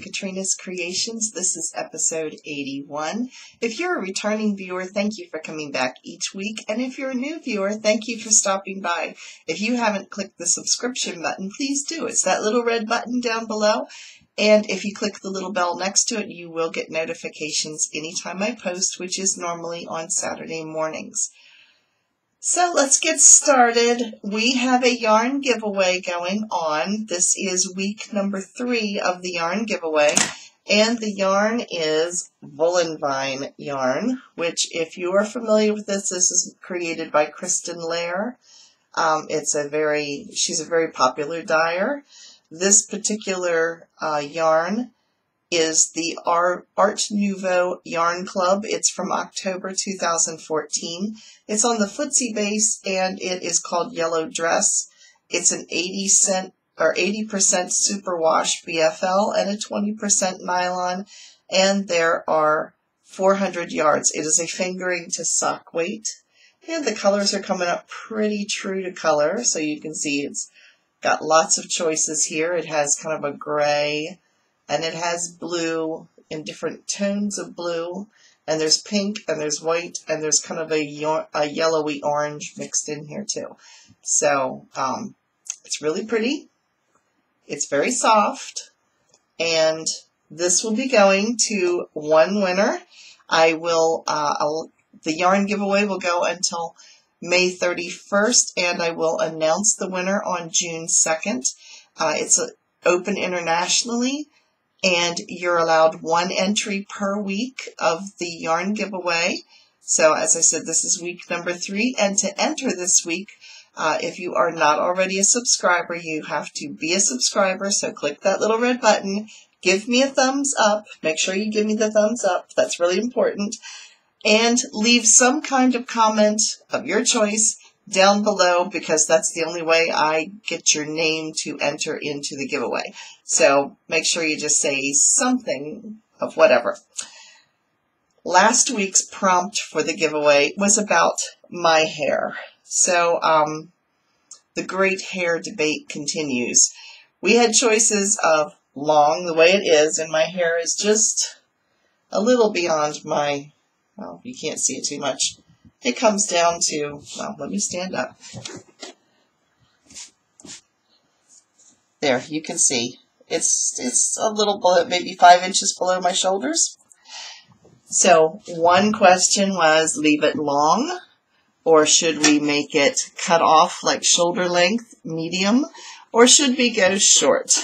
to Katrina's Creations. This is episode 81. If you're a returning viewer, thank you for coming back each week. And if you're a new viewer, thank you for stopping by. If you haven't clicked the subscription button, please do. It's that little red button down below. And if you click the little bell next to it, you will get notifications anytime I post, which is normally on Saturday mornings. So let's get started. We have a yarn giveaway going on. This is week number 3 of the yarn giveaway. And the yarn is Voolenvine yarn, which if you are familiar with this is created by Kristen Lair. She's a very popular dyer. This particular yarn is the Art Nouveau Yarn Club. It's from October 2014. It's on the Footsie base and it is called Yellow Dress. It's an 80% superwash BFL and a 20% nylon, and there are 400 yards. It is a fingering to sock weight, and the colors are coming up pretty true to color, so you can see it's got lots of choices here. It has kind of a gray, and it has blue in different tones of blue, and there's pink, and there's white, and there's kind of a yellowy orange mixed in here too. So it's really pretty. It's very soft, and this will be going to one winner. The yarn giveaway will go until May 31st, and I will announce the winner on June 2nd. It's open internationally, and you're allowed 1 entry per week of the yarn giveaway. So as I said, this is week number 3, and to enter this week, if you are not already a subscriber, you have to be a subscriber. So click that little red button, give me a thumbs up, make sure you give me the thumbs up, that's really important, and leave some kind of comment of your choice down below, because that's the only way I get your name to enter into the giveaway. So make sure you just say something of whatever. Last week's prompt for the giveaway was about my hair. So the great hair debate continues. We had choices of long, the way it is, and my hair is just a little beyond my, well, you can't see it too much. It comes down to, well, let me stand up. There, you can see. It's a little below, maybe 5 inches below my shoulders. So one question was, leave it long, or should we make it cut off like shoulder length, medium, or should we go short?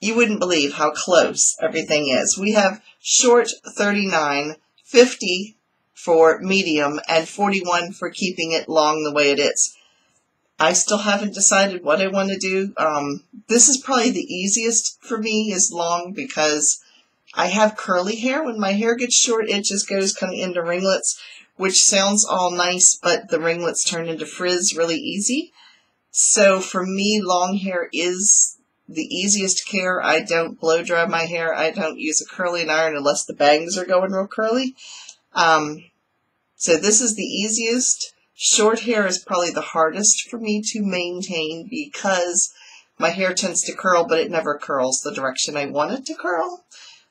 You wouldn't believe how close everything is. We have short 39, 50 for medium, and 41 for keeping it long the way it is. I still haven't decided what I want to do. This is probably the easiest for me, is long, because I have curly hair. When my hair gets short, it just goes kind of into ringlets, which sounds all nice, but the ringlets turn into frizz really easy. So for me, long hair is the easiest care. I don't blow dry my hair. I don't use a curling iron unless the bangs are going real curly. So this is the easiest. Short hair is probably the hardest for me to maintain, because my hair tends to curl, but it never curls the direction I want it to curl.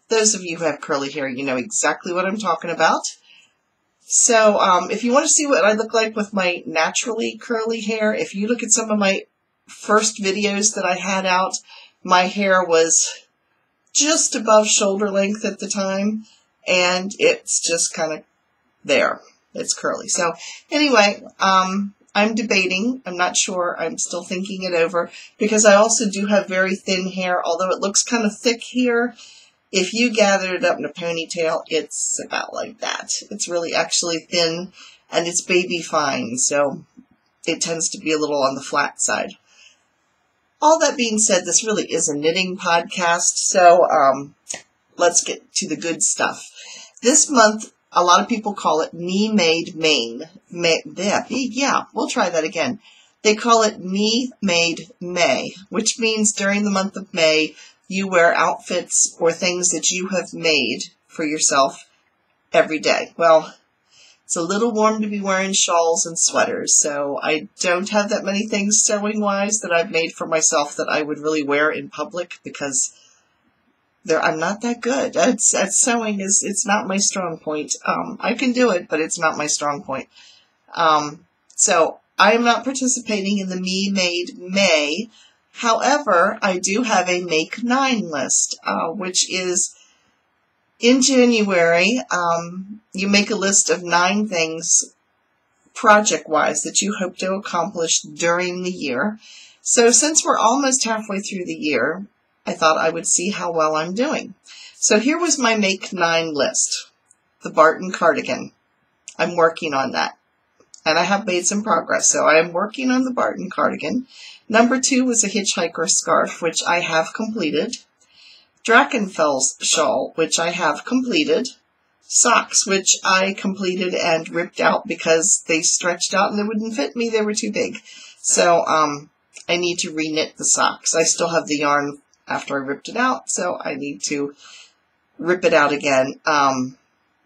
Those of you who have curly hair, you know exactly what I'm talking about. So if you want to see what I look like with my naturally curly hair, if you look at some of my first videos that I had out, my hair was just above shoulder length at the time, and it's just kind of there. It's curly. So anyway, I'm debating. I'm not sure. I'm still thinking it over, because I also do have very thin hair, although it looks kind of thick here. If you gather it up in a ponytail, it's about like that. It's really actually thin, and it's baby fine, so it tends to be a little on the flat side. All that being said, this really is a knitting podcast, so let's get to the good stuff. This month, a lot of people call it Me Made May. Yeah, we'll try that again. They call it Me Made May, which means during the month of May, you wear outfits or things that you have made for yourself every day. Well, It's a little warm to be wearing shawls and sweaters, so I don't have that many things sewing-wise that I've made for myself that I would really wear in public because I'm not that good at sewing. It's not my strong point. I can do it, but it's not my strong point. So I am not participating in the Me Made May. However, I do have a Make 9 list, which is in January. You make a list of 9 things project-wise that you hope to accomplish during the year. So since we're almost halfway through the year, I thought I would see how well I'm doing. So here was my Make 9 list. The Barton cardigan. I'm working on that. And I have made some progress. So I am working on the Barton cardigan. Number 2 was a hitchhiker scarf, which I have completed. Drachenfels shawl, which I have completed. Socks, which I completed and ripped out because they stretched out and they wouldn't fit me. They were too big. So I need to re-knit the socks. I still have the yarn after I ripped it out, so I need to rip it out again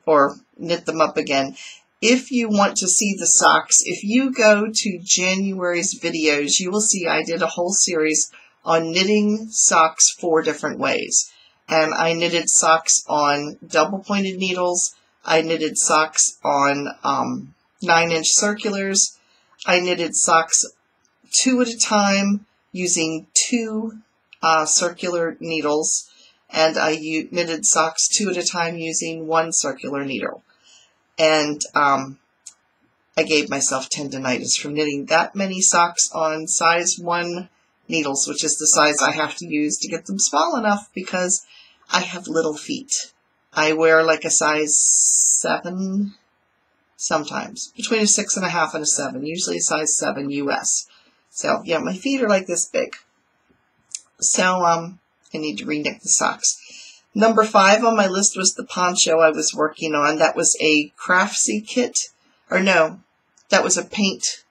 or knit them up again. If you want to see the socks, if you go to January's videos, you will see I did a whole series on knitting socks 4 different ways. And I knitted socks on double-pointed needles. I knitted socks on 9-inch circulars. I knitted socks 2 at a time using 2 circular needles, and I knitted socks 2 at a time using 1 circular needle. And I gave myself tendinitis from knitting that many socks on size 1 needles, which is the size I have to use to get them small enough because I have little feet. I wear like a size 7 sometimes, between a 6.5 and a 7, usually a size 7 US. So yeah, my feet are like this big. So I need to re-knit the socks. Number 5 on my list was the poncho I was working on. That was a Craftsy kit, or no, that was a paint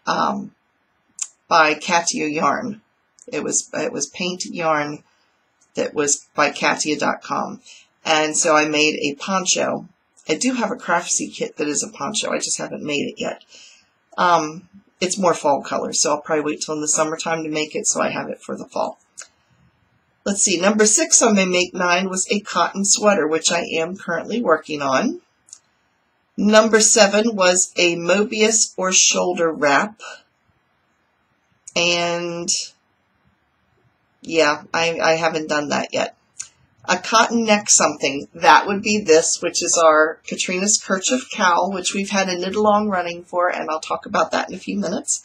by Katia yarn. It was paint yarn that was by Katia.com. And so I made a poncho. I do have a Craftsy kit that is a poncho. I just haven't made it yet. It's more fall colors, so I'll probably wait till in the summertime to make it so I have it for the fall. Let's see, number 6 on my Make 9 was a cotton sweater, which I am currently working on. Number 7 was a Mobius or shoulder wrap. And yeah, I haven't done that yet. A cotton neck something, that would be this, which is our Katrina's Kerchief Cowl, which we've had a knit-along running for, and I'll talk about that in a few minutes.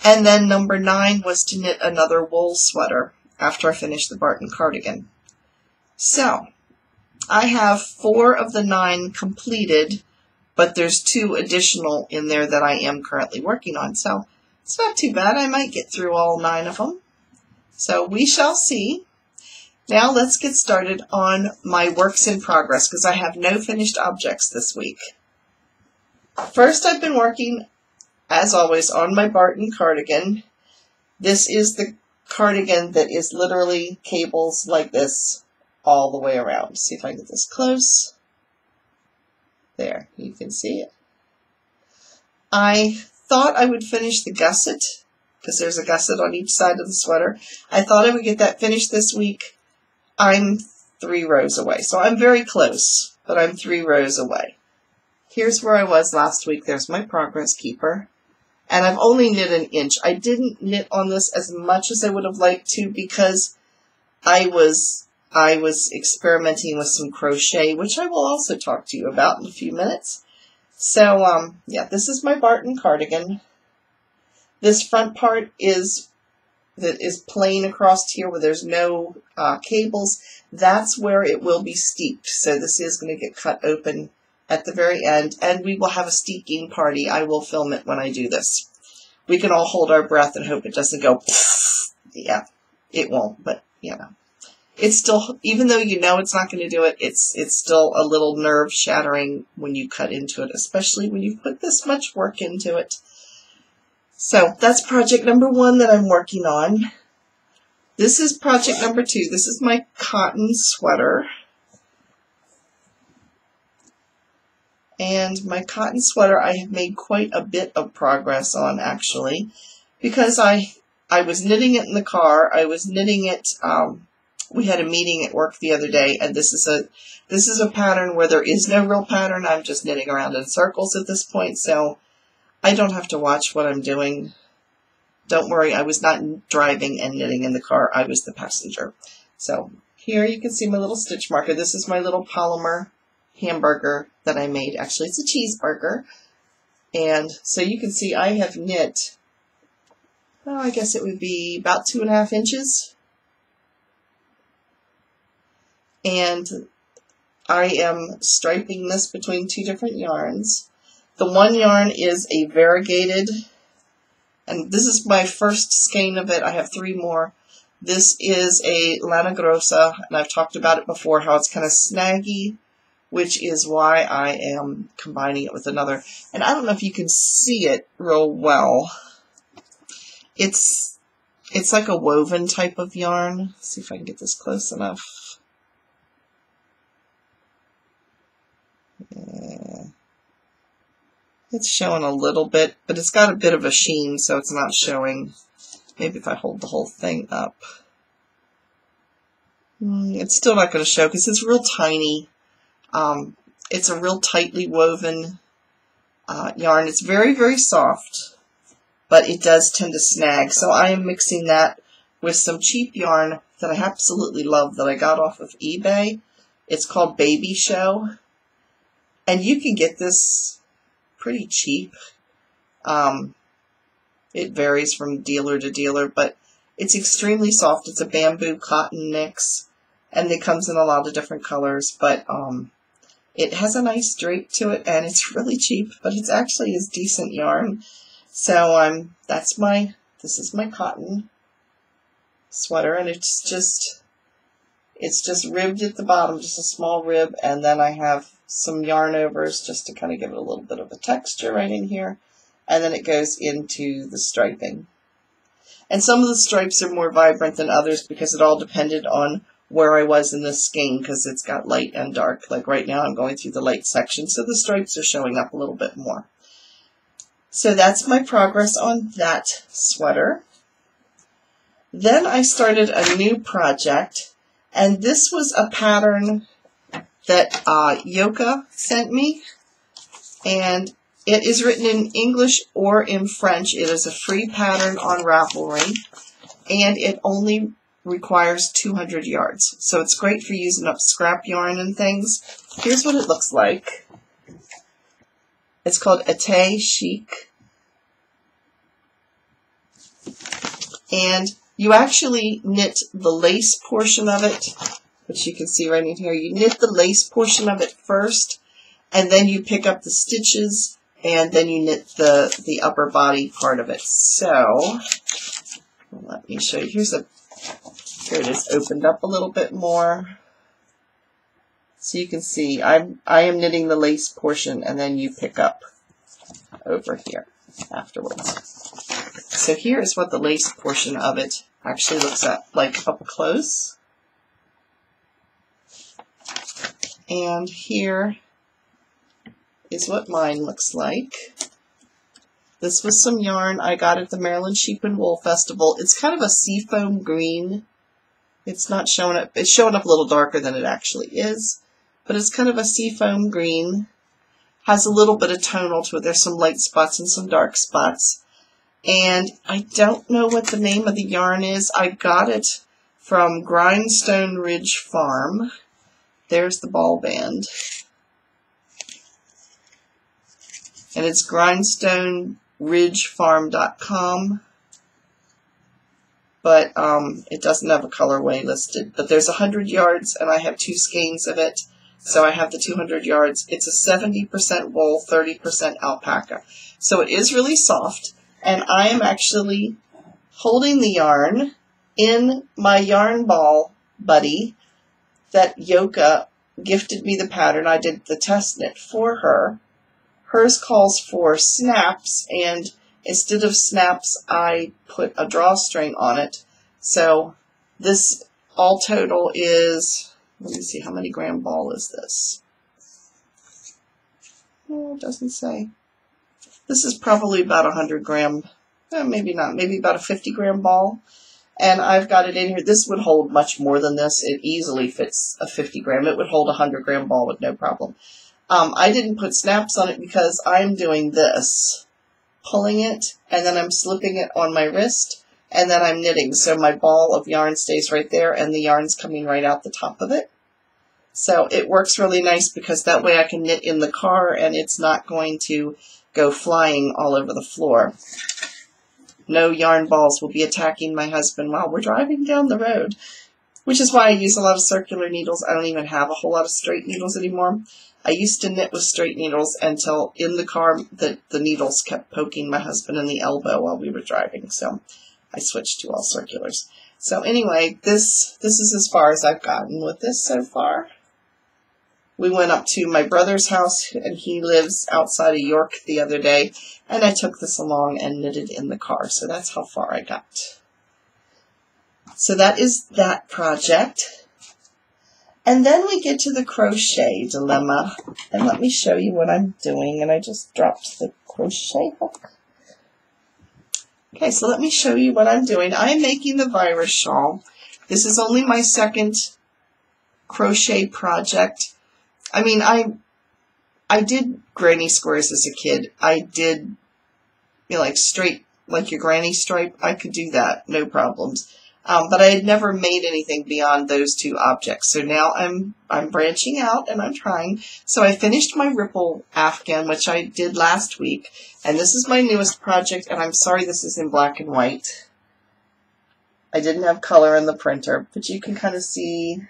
And then number 9 was to knit another wool sweater after I finish the Barton cardigan. So, I have 4 of the 9 completed, but there's 2 additional in there that I am currently working on, so it's not too bad. I might get through all 9 of them. So we shall see. Now let's get started on my works in progress, because I have no finished objects this week. First, I've been working, as always, on my Barton cardigan. This is the cardigan that is literally cables like this all the way around. See if I get this close. There, you can see it. I thought I would finish the gusset, because there's a gusset on each side of the sweater. I thought I would get that finished this week. I'm 3 rows away, so I'm very close, but I'm 3 rows away. Here's where I was last week. There's my progress keeper. And I've only knit an inch. I didn't knit on this as much as I would have liked to because I was experimenting with some crochet, which I will also talk to you about in a few minutes. So, yeah, this is my Barton cardigan. This front part is plain across here where there's no cables. That's where it will be steeped. So this is going to get cut open at the very end, and we will have a steeping party. I will film it when I do this. We can all hold our breath and hope it doesn't go, yeah, it won't, but, you know. It's still, even though you know it's not going to do it, it's still a little nerve-shattering when you cut into it, especially when you put this much work into it. So, that's project number 1 that I'm working on. This is project number 2. This is my cotton sweater. And my cotton sweater I have made quite a bit of progress on, actually, because I was knitting it in the car. I was knitting it, we had a meeting at work the other day, and this is a pattern where there is no real pattern. I'm just knitting around in circles at this point, so I don't have to watch what I'm doing. Don't worry, I was not driving and knitting in the car. I was the passenger. So here you can see my little stitch marker. This is my little polymer hamburger that I made. Actually, it's a cheeseburger. And so you can see I have knit, oh, I guess it would be about 2.5 inches. And I am striping this between 2 different yarns. The one yarn is a variegated, and this is my first skein of it. I have 3 more. This is a lana grossa, and I've talked about it before, how it's kind of snaggy, which is why I am combining it with another. And I don't know if you can see it real well. It's like a woven type of yarn. Let's see if I can get this close enough. Yeah. It's showing a little bit, but it's got a bit of a sheen, so it's not showing. Maybe if I hold the whole thing up. It's still not going to show because it's real tiny. It's a real tightly woven yarn. It's very, very soft, but it does tend to snag. So I am mixing that with some cheap yarn that I absolutely love that I got off of eBay. It's called Baby Show, and you can get this pretty cheap. It varies from dealer to dealer, but it's extremely soft. It's a bamboo cotton mix, and it comes in a lot of different colors, but it has a nice drape to it, and it's really cheap, but it's actually is decent yarn. So this is my cotton sweater, and it's just ribbed at the bottom, just a small rib, and then I have some yarn overs just to kind of give it a little bit of a texture right in here, and then it goes into the striping. And some of the stripes are more vibrant than others because it all depended on where I was in this skein, because it's got light and dark. Like right now I'm going through the light section, so the stripes are showing up a little bit more. So that's my progress on that sweater. Then I started a new project, and this was a pattern that Yoka sent me, and it is written in English or in French. It is a free pattern on Ravelry, and it only requires 200 yards. So it's great for using up scrap yarn and things. Here's what it looks like. It's called Été Chic. And you actually knit the lace portion of it, which you can see right in here. You knit the lace portion of it first, and then you pick up the stitches, and then you knit the upper body part of it. So let me show you. Here it is, opened up a little bit more. So you can see I am knitting the lace portion, and then you pick up over here afterwards. So here's what the lace portion of it actually looks like up close. And here is what mine looks like. This was some yarn I got at the Maryland Sheep and Wool Festival. It's kind of a seafoam green. It's not showing up. It's showing up a little darker than it actually is, but it's kind of a seafoam green. Has a little bit of tonal to it. There's some light spots and some dark spots. And I don't know what the name of the yarn is. I got it from Grindstone Ridge Farm. There's the ball band. And it's grindstoneridgefarm.com. But it doesn't have a colorway listed. But there's 100 yards, and I have 2 skeins of it. So I have the 200 yards. It's a 70% wool, 30% alpaca. So it is really soft. And I am actually holding the yarn in my yarn ball buddy that Yoka gifted me the pattern. I did the test knit for her. Hers calls for snaps, and instead of snaps, I put a drawstring on it. So this all total is, let me see, how many gram ball is this? Oh, it doesn't say. This is probably about 100 gram, maybe not, maybe about a 50 gram ball. And I've got it in here. This would hold much more than this. It easily fits a 50 gram. It would hold a 100 gram ball with no problem. I didn't put snaps on it because I'm doing this, pulling it, and then I'm slipping it on my wrist, and then I'm knitting. So my ball of yarn stays right there, and the yarn's coming right out the top of it. So it works really nice because that way I can knit in the car, and it's not going to go flying all over the floor. No yarn balls will be attacking my husband while we're driving down the road, which is why I use a lot of circular needles. I don't even have a whole lot of straight needles anymore. I used to knit with straight needles until in the car the needles kept poking my husband in the elbow while we were driving, so I switched to all circulars. So anyway, this is as far as I've gotten with this so far. We went up to my brother's house, and he lives outside of York the other day, and I took this along and knitted in the car, so that's how far I got. So that is that project. And then we get to the crochet dilemma, and let me show you what I'm doing, and I just dropped the crochet hook. Okay, so let me show you what I'm doing. I am making the virus shawl. This is only my second crochet project. I mean, I did granny squares as a kid. I did, you know, like straight, like your granny stripe. I could do that, no problems. But I had never made anything beyond those two objects. So now I'm branching out and I'm trying. So I finished my ripple afghan, which I did last week. And this is my newest project, and I'm sorry this is in black and white. I didn't have color in the printer, but you can kind of see,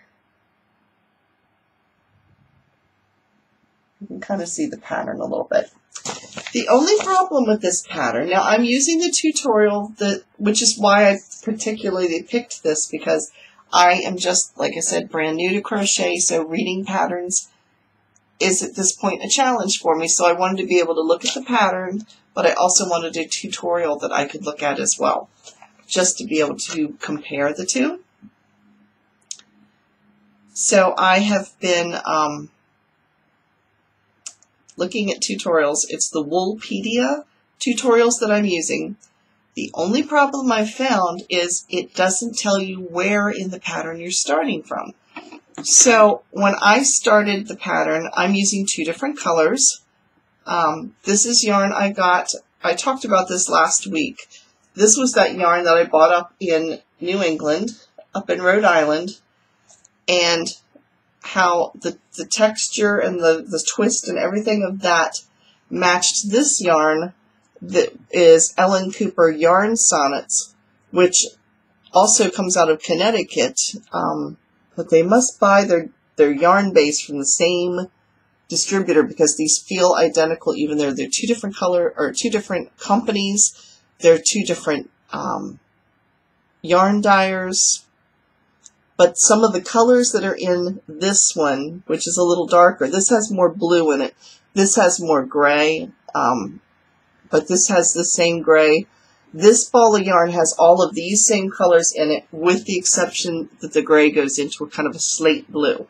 the pattern a little bit. The only problem with this pattern, now I'm using the tutorial, which is why I particularly picked this, because I am just, like I said, brand new to crochet, so reading patterns is at this point a challenge for me. So I wanted to be able to look at the pattern, but I also wanted a tutorial that I could look at as well, just to be able to compare the two. So I have been looking at tutorials. It's the Woolpedia tutorials that I'm using. The only problem I've found is it doesn't tell you where in the pattern you're starting from. So when I started the pattern, I'm using two different colors. This is yarn I got. I talked about this last week. This was that yarn that I bought up in New England, up in Rhode Island, and how the texture and the twist and everything of that matched this yarn that is Ellen Cooper Yarn Sonnets, which also comes out of Connecticut, but they must buy their yarn base from the same distributor because these feel identical even though they're two different two different companies, they're two different yarn dyers. But some of the colors that are in this one, which is a little darker, this has more blue in it. This has more gray, but this has the same gray. This ball of yarn has all of these same colors in it, with the exception that the gray goes into a kind of a slate blue.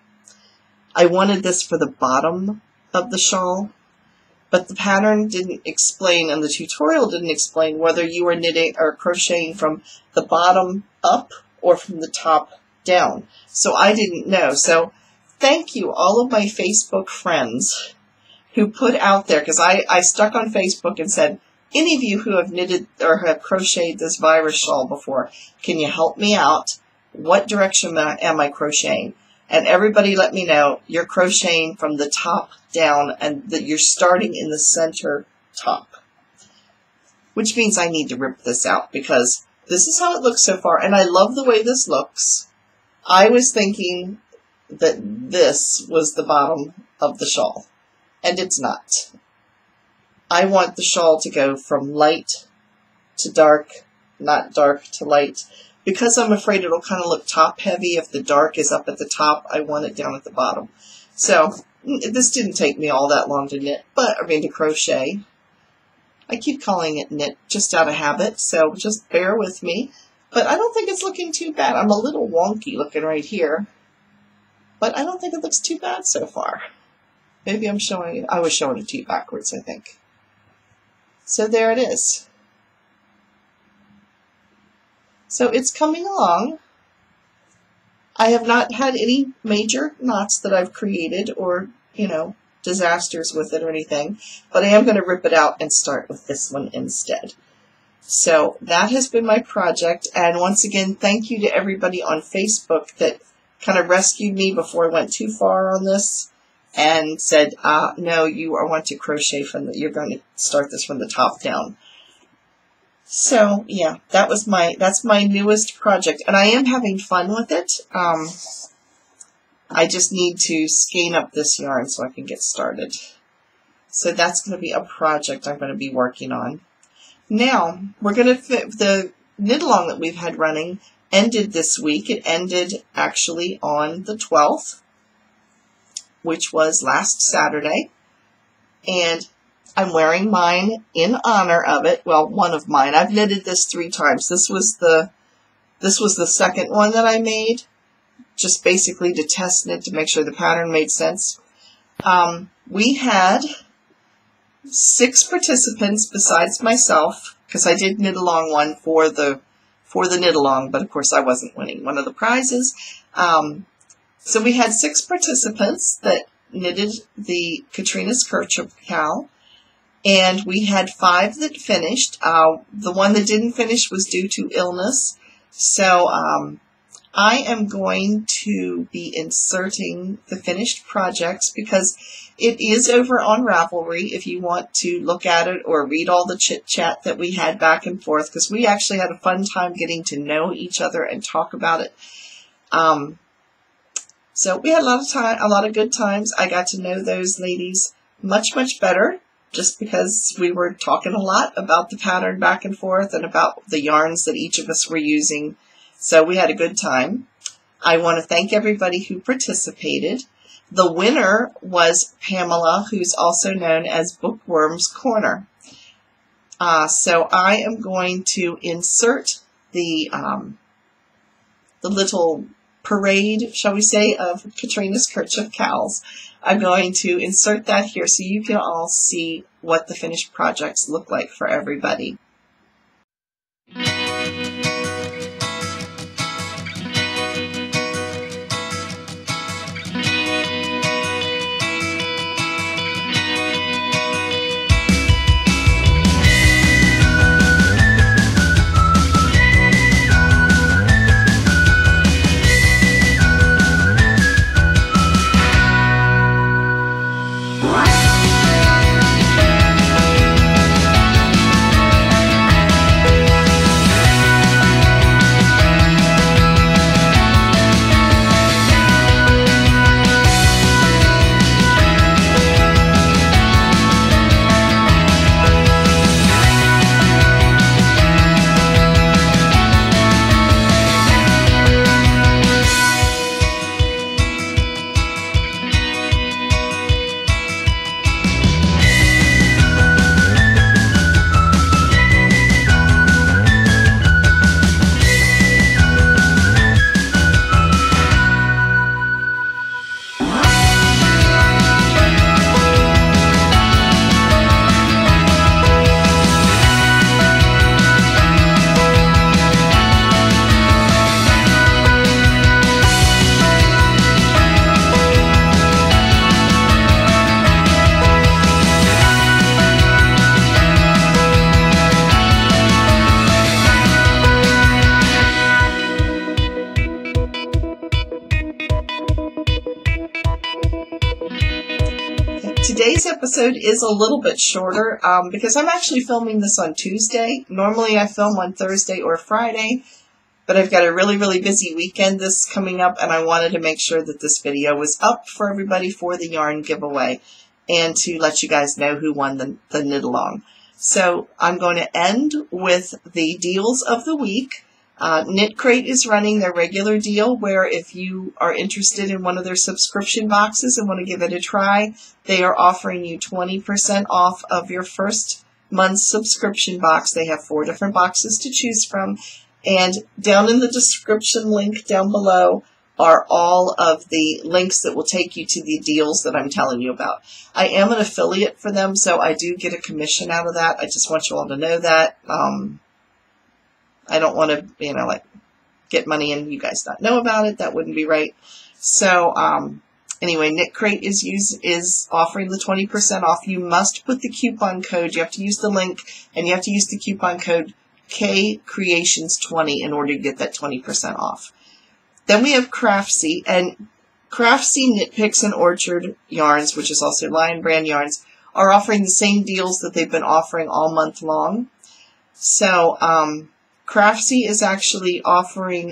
I wanted this for the bottom of the shawl, but the pattern didn't explain, and the tutorial didn't explain whether you were knitting or crocheting from the bottom up or from the top down. So I didn't know. So thank you all of my Facebook friends who put out there, because I stuck on Facebook and said, any of you who have knitted or have crocheted this virus shawl before, can you help me out? What direction am I crocheting? And everybody let me know you're crocheting from the top down and that you're starting in the center top, which means I need to rip this out because this is how it looks so far. And I love the way this looks. I was thinking that this was the bottom of the shawl, and it's not. I want the shawl to go from light to dark, not dark to light. Because I'm afraid it'll kind of look top heavy if the dark is up at the top, I want it down at the bottom. So this didn't take me all that long to knit, to crochet. I keep calling it knit just out of habit, so just bear with me. But I don't think it's looking too bad. I'm a little wonky looking right here, but I don't think it looks too bad so far. Maybe I'm showing, I was showing it to you backwards, I think. So there it is. So it's coming along. I have not had any major knots that I've created or, you know, disasters with it or anything, but I am going to rip it out and start with this one instead. So that has been my project, and once again, thank you to everybody on Facebook that kind of rescued me before I went too far on this and said, no, you want to crochet from you're going to start this from the top down. So yeah, that's my newest project, and I am having fun with it. I just need to skein up this yarn so I can get started. So that's going to be a project I'm going to be working on. Now, we're going to fit the knit-along that we've had running ended this week. It ended actually on the 12th, which was last Saturday. And I'm wearing mine in honor of it. Well, one of mine. I've knitted this 3 times. This was the second one that I made, just basically to test knit to make sure the pattern made sense. We had 6 participants besides myself, because I did knit along one for the knit along, but of course I wasn't winning one of the prizes. So we had 6 participants that knitted the Katrina's Kerchief cowl, and we had 5 that finished. The one that didn't finish was due to illness, so I am going to be inserting the finished projects because it is over on Ravelry if you want to look at it or read all the chit-chat that we had back and forth, because we actually had a fun time getting to know each other and talk about it. So we had a lot of good times. I got to know those ladies much better just because we were talking a lot about the pattern back and forth and about the yarns that each of us were using. So we had a good time. I want to thank everybody who participated. The winner was Pamela, who's also known as Bookworm's Corner. So I am going to insert the little parade, shall we say, of Katrina's Kerchief cowls. I'm going to insert that here so you can all see what the finished projects look like for everybody. Today's episode is a little bit shorter because I'm actually filming this on Tuesday. Normally I film on Thursday or Friday, but I've got a really busy weekend this coming up, and I wanted to make sure that this video was up for everybody for the yarn giveaway and to let you guys know who won the knit along. So I'm going to end with the deals of the week. Knit Crate is running their regular deal where if you are interested in one of their subscription boxes and want to give it a try, they are offering you 20% off of your first month's subscription box. They have 4 different boxes to choose from. And down in the description link down below are all of the links that will take you to the deals that I'm telling you about. I am an affiliate for them, so I do get a commission out of that. I just want you all to know that. I don't want to, you know, like get money and you guys not know about it. That wouldn't be right. So anyway, Knit Crate is offering the 20% off. You must put the coupon code. You have to use the link, and you have to use the coupon code KCreations20 in order to get that 20% off. Then we have Craftsy, and Craftsy Knit Picks and Orchard Yarns, which is also Lion Brand Yarns, are offering the same deals that they've been offering all month long. So Craftsy is actually offering,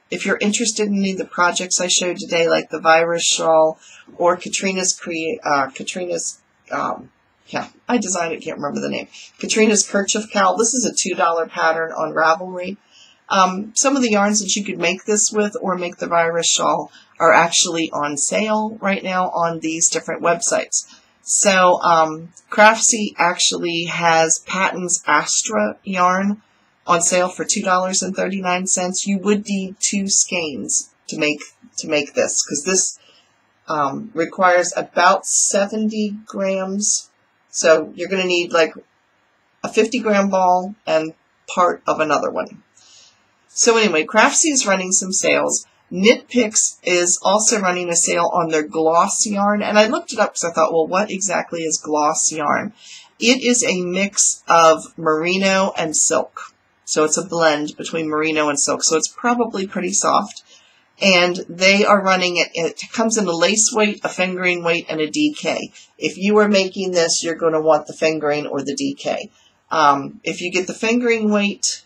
if you're interested in any of the projects I showed today, like the virus shawl or Katrina's, yeah, I designed it, can't remember the name, Katrina's Kerchief Cowl. This is a $2 pattern on Ravelry. Some of the yarns that you could make this with or make the virus shawl are actually on sale right now on these different websites. So Craftsy actually has Patton's Astra yarn on sale for $2.39. You would need 2 skeins to make this, because this requires about 70 grams. So you're going to need like a 50-gram ball and part of another one. So anyway, Craftsy is running some sales. Knit Picks is also running a sale on their gloss yarn. And I looked it up because I thought, well, what exactly is gloss yarn? It is a mix of merino and silk. So it's a blend between merino and silk. So it's probably pretty soft. And they are running it. It comes in a lace weight, a fingering weight, and a DK. If you are making this, you're going to want the fingering or the DK. If you get the fingering weight,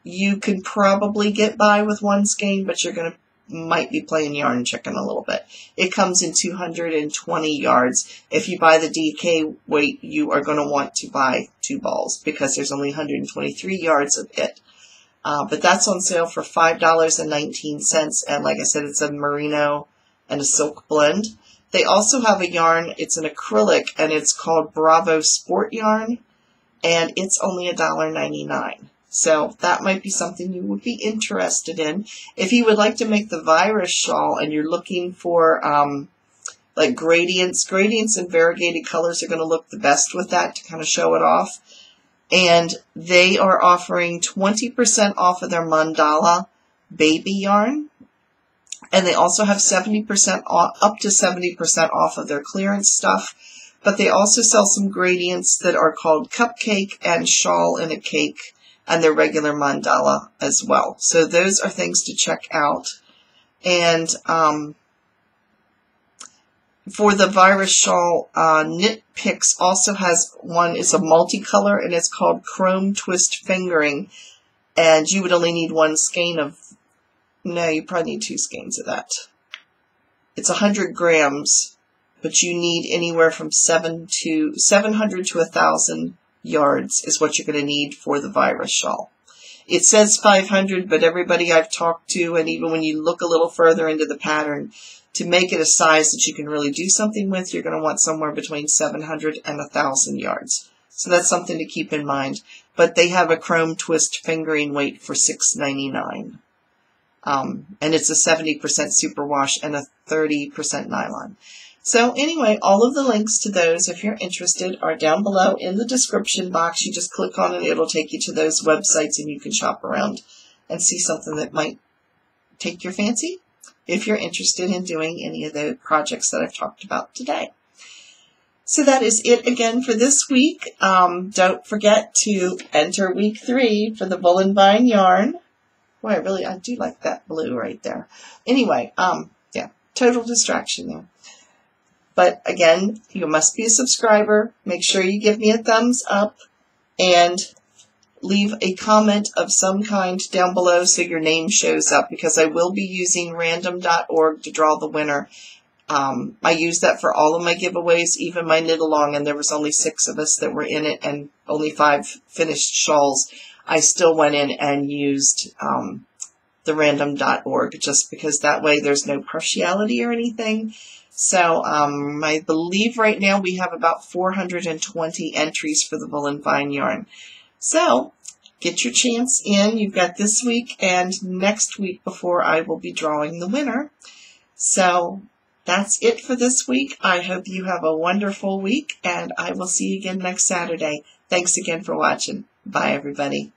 you can probably get by with 1 skein, but you're might be playing yarn chicken a little bit. It comes in 220 yards. If you buy the DK weight, you are going to want to buy 2 balls because there's only 123 yards of it. But that's on sale for $5.19. And like I said, it's a merino and a silk blend. They also have a yarn. It's an acrylic, and it's called Bravo Sport Yarn, and it's only $1.99. So that might be something you would be interested in. If you would like to make the virus shawl and you're looking for like gradients and variegated colors are going to look the best with that to kind of show it off. And they are offering 20% off of their mandala baby yarn. And they also have 70% off, up to 70% off of their clearance stuff. But they also sell some gradients that are called Cupcake and Shawl in a Cake, and their regular mandala as well. So those are things to check out. And for the virus shawl, Knit Picks also has one. It's a multicolor, and it's called Chrome Twist Fingering. And you would only need 1 skein of, no, you probably need 2 skeins of that. It's 100 grams, but you need anywhere from 700 to 1,000 yards is what you're going to need for the virus shawl. It says 500, but everybody I've talked to, and even when you look a little further into the pattern, to make it a size that you can really do something with, you're going to want somewhere between 700 and 1,000 yards. So that's something to keep in mind. But they have a chrome twist fingering weight for $6.99. And it's a 70% superwash and a 30% nylon. So anyway, all of the links to those, if you're interested, are down below in the description box. You just click on it, it'll take you to those websites, and you can shop around and see something that might take your fancy if you're interested in doing any of the projects that I've talked about today. So that is it again for this week. Don't forget to enter week 3 for the Voolenvine yarn. Boy, I do like that blue right there. Anyway, yeah, total distraction there. But again, you must be a subscriber. Make sure you give me a thumbs up and leave a comment of some kind down below so your name shows up, because I will be using random.org to draw the winner. I use that for all of my giveaways, even my knit along, and there was only 6 of us that were in it and only 5 finished shawls. I still went in and used the random.org just because that way there's no partiality or anything. So I believe right now we have about 420 entries for the Voolenvine yarn. So get your chance in. You've got this week and next week before I will be drawing the winner. So that's it for this week. I hope you have a wonderful week, and I will see you again next Saturday. Thanks again for watching. Bye, everybody.